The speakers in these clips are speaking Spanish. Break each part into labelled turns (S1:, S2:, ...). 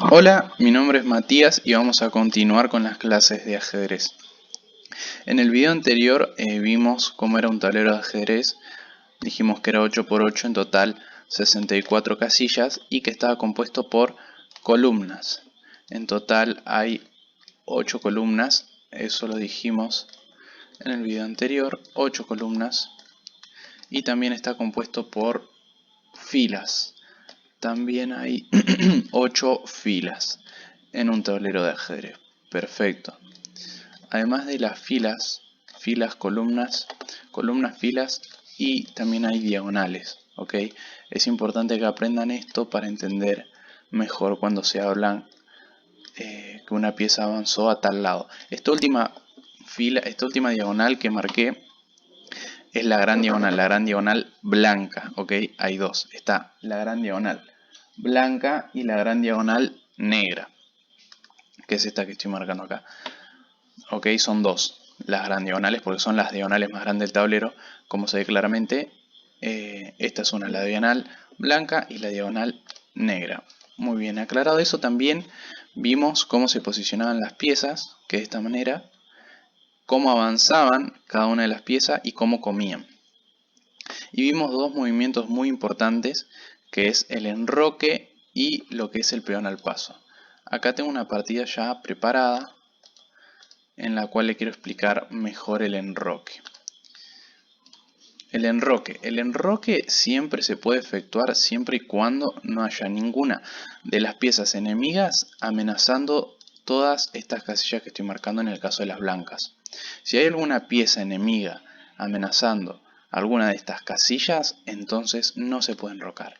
S1: Hola, mi nombre es Matías y vamos a continuar con las clases de ajedrez. En el video anterior vimos cómo era un tablero de ajedrez, dijimos que era 8×8, en total 64 casillas y que estaba compuesto por columnas. En total hay 8 columnas, eso lo dijimos en el video anterior, 8 columnas, y también está compuesto por filas. También hay 8 filas en un tablero de ajedrez. Perfecto. Además de las filas, columnas, filas, y también hay diagonales. ¿Ok? Es importante que aprendan esto para entender mejor cuando se hablan que una pieza avanzó a tal lado. Esta última diagonal que marqué es la gran diagonal blanca. ¿Ok? Hay dos. Está la gran diagonal blanca y la gran diagonal negra, que es esta que estoy marcando acá. Ok, son dos las gran diagonales porque son las diagonales más grandes del tablero, como se ve claramente. Esta es una, la diagonal blanca y la diagonal negra. Muy bien, aclarado eso, también vimos cómo se posicionaban las piezas, que de esta manera, cómo avanzaban cada una de las piezas y cómo comían. Y vimos dos movimientos muy importantes, que es el enroque y lo que es el peón al paso. Acá tengo una partida ya preparada en la cual le quiero explicar mejor el enroque. El enroque siempre se puede efectuar siempre y cuando no haya ninguna de las piezas enemigas amenazando todas estas casillas que estoy marcando en el caso de las blancas. Si hay alguna pieza enemiga amenazando alguna de estas casillas, entonces no se puede enrocar.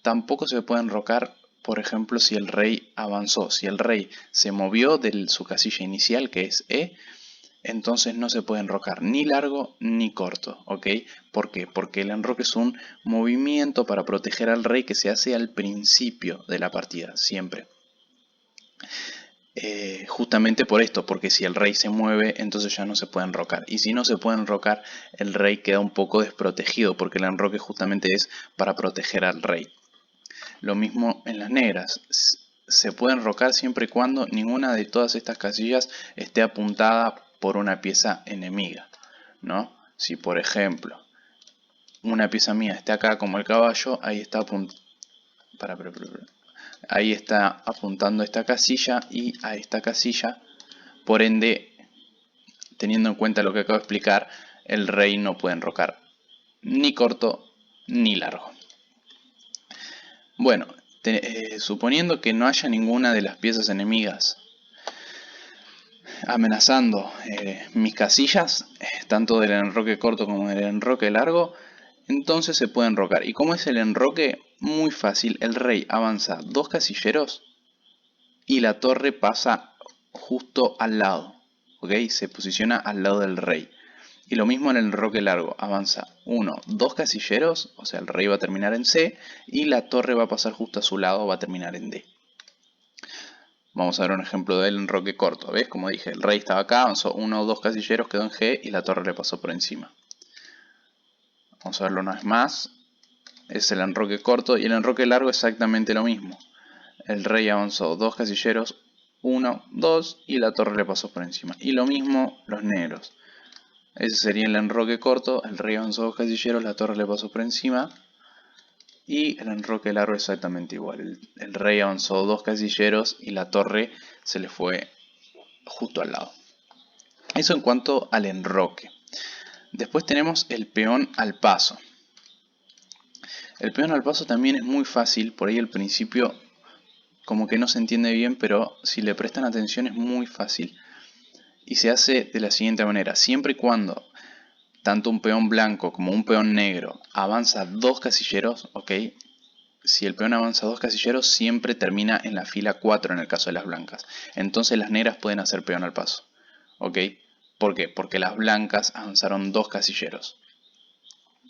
S1: Tampoco se puede enrocar, por ejemplo, si el rey avanzó. Si el rey se movió de su casilla inicial, que es E, entonces no se puede enrocar ni largo ni corto, ¿ok? ¿Por qué? Porque el enroque es un movimiento para proteger al rey que se hace al principio de la partida, siempre. Justamente por esto, porque si el rey se mueve, entonces ya no se puede enrocar. Y si no se puede enrocar, el rey queda un poco desprotegido, porque el enroque justamente es para proteger al rey. Lo mismo en las negras. Se puede enrocar siempre y cuando ninguna de todas estas casillas esté apuntada por una pieza enemiga, ¿no? Si por ejemplo una pieza mía está acá como el caballo, ahí está ahí está apuntando esta casilla y a esta casilla, por ende, teniendo en cuenta lo que acabo de explicar, el rey no puede enrocar ni corto ni largo. Bueno, suponiendo que no haya ninguna de las piezas enemigas amenazando mis casillas, tanto del enroque corto como del enroque largo, entonces se puede enrocar. ¿Y cómo es el enroque? Muy fácil. El rey avanza 2 casilleros y la torre pasa justo al lado. ¿Ok? Se posiciona al lado del rey. Y lo mismo en el enroque largo. Avanza 1, 2 casilleros, o sea, el rey va a terminar en C y la torre va a pasar justo a su lado, va a terminar en D. Vamos a ver un ejemplo del enroque corto. ¿Ves? Como dije, el rey estaba acá, avanzó 1 o 2 casilleros, quedó en G y la torre le pasó por encima. Vamos a verlo una vez más. Es el enroque corto y el enroque largo exactamente lo mismo. El rey avanzó 2 casilleros, 1, 2 y la torre le pasó por encima. Y lo mismo los negros. Ese sería el enroque corto, el rey avanzó 2 casilleros, la torre le pasó por encima. Y el enroque largo exactamente igual. El rey avanzó 2 casilleros y la torre se le fue justo al lado. Eso en cuanto al enroque. Después tenemos el peón al paso. El peón al paso también es muy fácil, por ahí al principio como que no se entiende bien, pero si le prestan atención es muy fácil. Y se hace de la siguiente manera: siempre y cuando tanto un peón blanco como un peón negro avanza 2 casilleros, ¿ok? Si el peón avanza 2 casilleros, siempre termina en la fila 4 en el caso de las blancas. Entonces las negras pueden hacer peón al paso, ¿ok? ¿Por qué? Porque las blancas avanzaron 2 casilleros.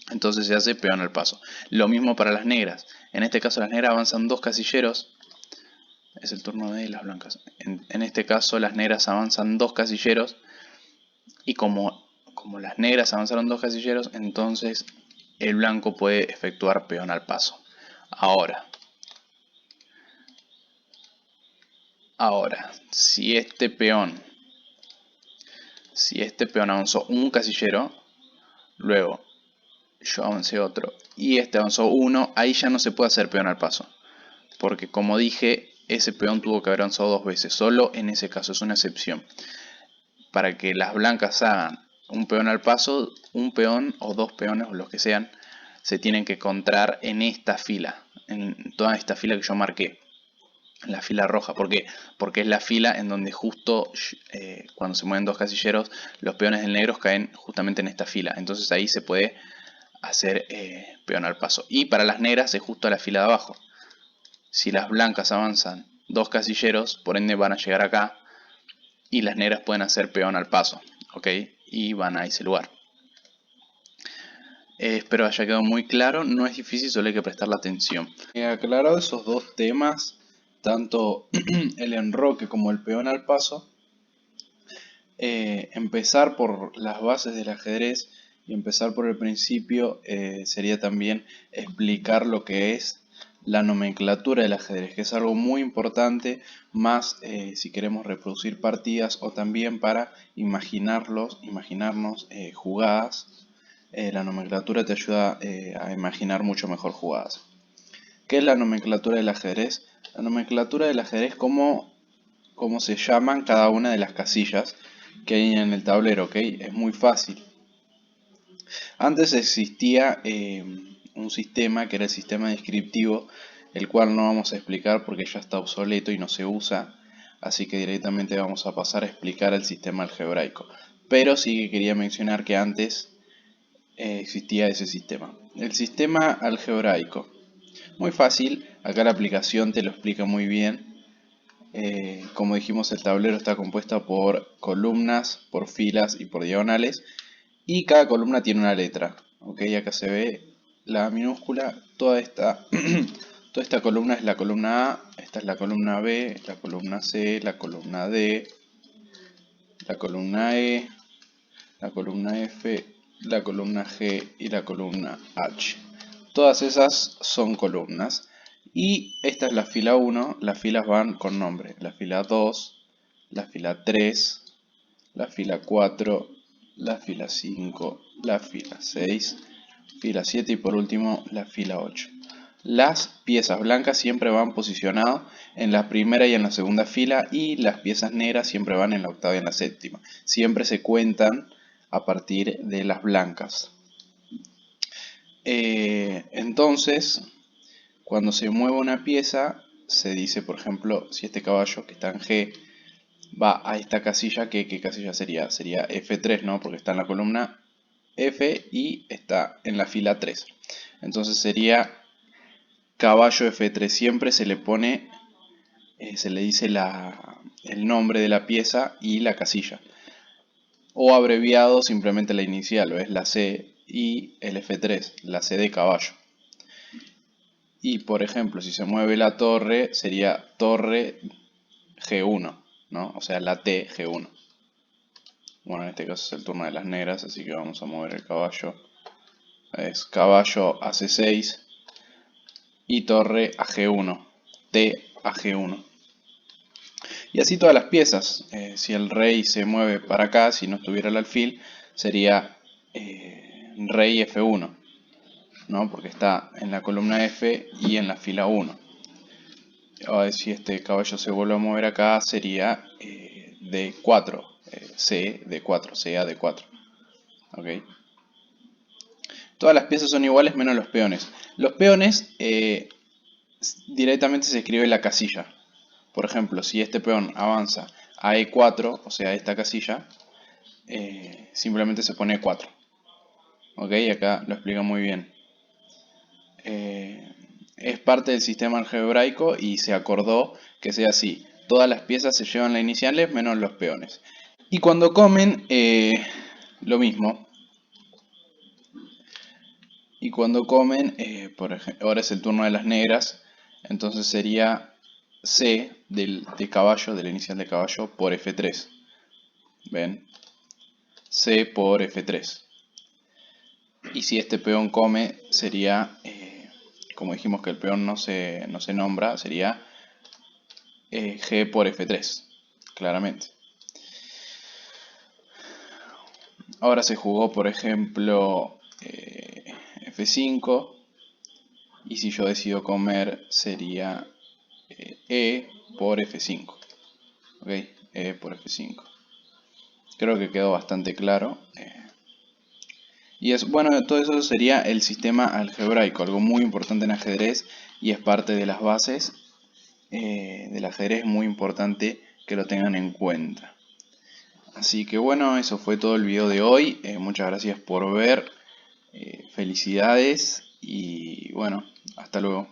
S1: Entonces se hace peón al paso. Lo mismo para las negras. En este caso las negras avanzan 2 casilleros. Es el turno de las blancas. En este caso las negras avanzan 2 casilleros. Y como las negras avanzaron 2 casilleros, entonces el blanco puede efectuar peón al paso. Ahora, Ahora, si este peón avanzó un casillero, luego yo avancé otro y este avanzó uno, ahí ya no se puede hacer peón al paso. Porque como dije, ese peón tuvo que haber avanzado 2 veces. Solo en ese caso, es una excepción. Para que las blancas hagan un peón al paso, un peón o 2 peones o los que sean, se tienen que encontrar en esta fila. En toda esta fila que yo marqué. La fila roja. ¿Por qué? Porque es la fila en donde justo cuando se mueven 2 casilleros, los peones del negro caen justamente en esta fila. Entonces ahí se puede hacer peón al paso. Y para las negras es justo a la fila de abajo. Si las blancas avanzan 2 casilleros, por ende van a llegar acá. Y las negras pueden hacer peón al paso. ¿Ok? Y van a ese lugar. Espero haya quedado muy claro. No es difícil, solo hay que prestar la atención. Aclarado esos dos temas, tanto el enroque como el peón al paso, empezar por las bases del ajedrez y empezar por el principio sería también explicar lo que es la nomenclatura del ajedrez, que es algo muy importante, más si queremos reproducir partidas o también para imaginarnos jugadas. La nomenclatura te ayuda a imaginar mucho mejor jugadas. ¿Qué es la nomenclatura del ajedrez? La nomenclatura del ajedrez es cómo se llaman cada una de las casillas que hay en el tablero, ¿ok? Es muy fácil. Antes existía un sistema que era el sistema descriptivo, el cual no vamos a explicar porque ya está obsoleto y no se usa, así que directamente vamos a pasar a explicar el sistema algebraico. Pero sí que quería mencionar que antes existía ese sistema. El sistema algebraico. Muy fácil, acá la aplicación te lo explica muy bien. Como dijimos, el tablero está compuesto por columnas, por filas y por diagonales. Y cada columna tiene una letra. ¿Ok? Acá se ve la minúscula. Toda esta columna es la columna A. Esta es la columna B, la columna C, la columna D, la columna E, la columna F, la columna G y la columna H. Todas esas son columnas. Y esta es la fila 1, las filas van con nombre. La fila 2, la fila 3, la fila 4, la fila 5, la fila 6, fila 7 y por último la fila 8. Las piezas blancas siempre van posicionadas en la primera y en la segunda fila y las piezas negras siempre van en la octava y en la séptima. Siempre se cuentan a partir de las blancas. Entonces, cuando se mueve una pieza, se dice, por ejemplo, si este caballo que está en G va a esta casilla, ¿qué casilla sería? Sería F3, ¿no? Porque está en la columna F y está en la fila 3. Entonces sería caballo F3. Siempre se le pone, se le dice el nombre de la pieza y la casilla. O abreviado simplemente la inicial, o es la C y el F3, la C de caballo. Y por ejemplo, si se mueve la torre, sería torre G1, ¿no? O sea, la T G1. Bueno, en este caso es el turno de las negras, así que vamos a mover el caballo. Es caballo a C6 y torre a G1, T a G1. Y así todas las piezas. Si el rey se mueve para acá, si no estuviera el alfil, sería rey F1, ¿no? Porque está en la columna F y en la fila 1. Ahora, si este caballo se vuelve a mover acá, sería D4, C D4, C a D4. ¿Ok? Todas las piezas son iguales menos los peones. Los peones directamente se escribe la casilla. Por ejemplo, si este peón avanza a E4, o sea, esta casilla, simplemente se pone E4. ¿Ok? Acá lo explica muy bien. Es parte del sistema algebraico y se acordó que sea así. Todas las piezas se llevan las iniciales menos los peones. Y cuando comen, lo mismo. Y cuando comen, por ejemplo, ahora es el turno de las negras, entonces sería C de caballo, de la inicial de caballo, por F3. ¿Ven? C por F3. Y si este peón come, sería, como dijimos que el peón no se nombra, sería G por F3, claramente. Ahora se jugó, por ejemplo, F5, y si yo decido comer sería E por F5. ¿Ok? E por F5. Creo que quedó bastante claro. Y es bueno, todo eso sería el sistema algebraico, algo muy importante en ajedrez y es parte de las bases del ajedrez, muy importante que lo tengan en cuenta. Así que bueno, eso fue todo el video de hoy. Muchas gracias por ver. Felicidades y bueno, hasta luego.